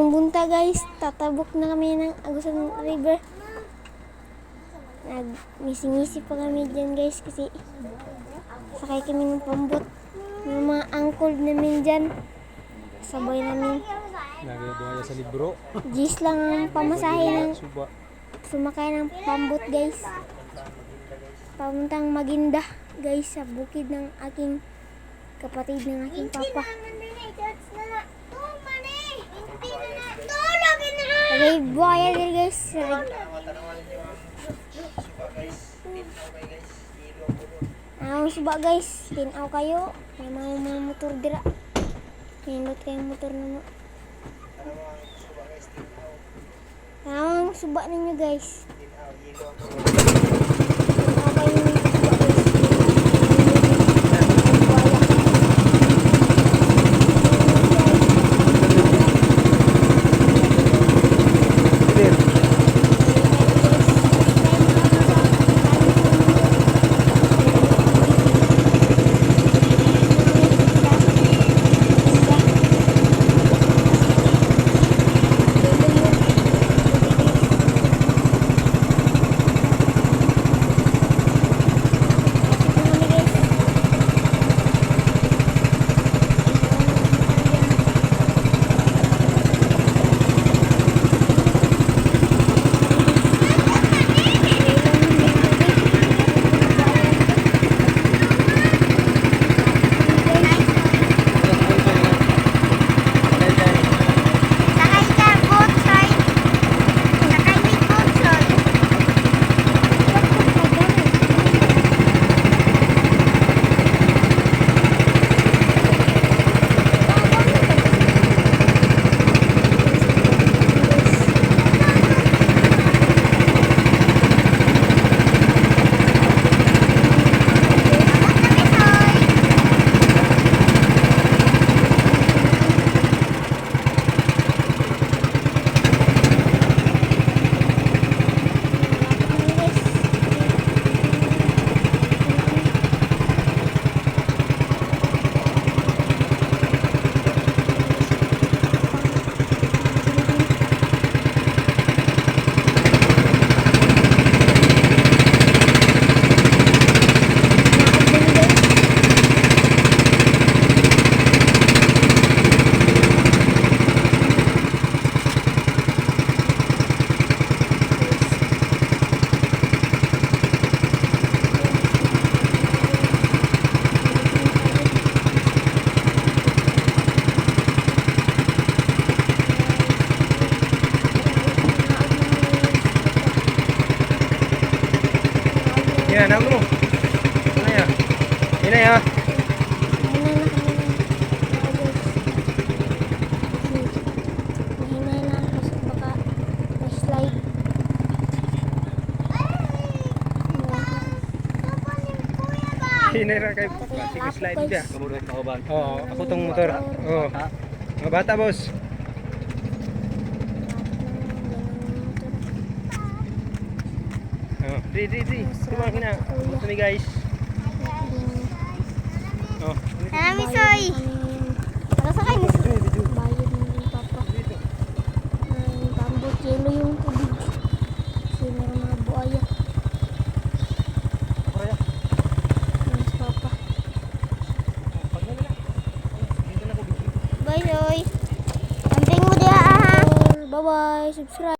bunta guys, tatabok na kami ng Agusan River. Nag-misi-misi pa kami dyan guys kasi sakay kami ng pambot. Yung mga angkol namin dyan, sabay namin. Nagbuhaya sa libro. Gis lang ang pamasahe ng sumakay ng pambot guys. Pamuntang Maginda guys sa bukid ng aking kapatid ng aking papa. Okay, buhaya din guys. Ang suba guys, tinaw kayo. May mga motor dira. Nindot kayong motor na mo. Ang suba ninyo guys. Tinaw kayo ng suba guys. Yan, ako mo. Ano yan? Yan na yan. Mahina na kasi baka ma-slide. Hinay na kayo. Sige, slide dia. Oo, ako tong motor. Oo. Mga bata, boss. Oh, di. Tumang hina. Ito ni guys. Oh. Kami soy. Nakasakay na sa bayad ng papa. Ay, bambot yelo yung tubig. Kasi meron mga buaya. Mas papa. Bye soy. Amping mo diha ha. Bye bye. Subscribe.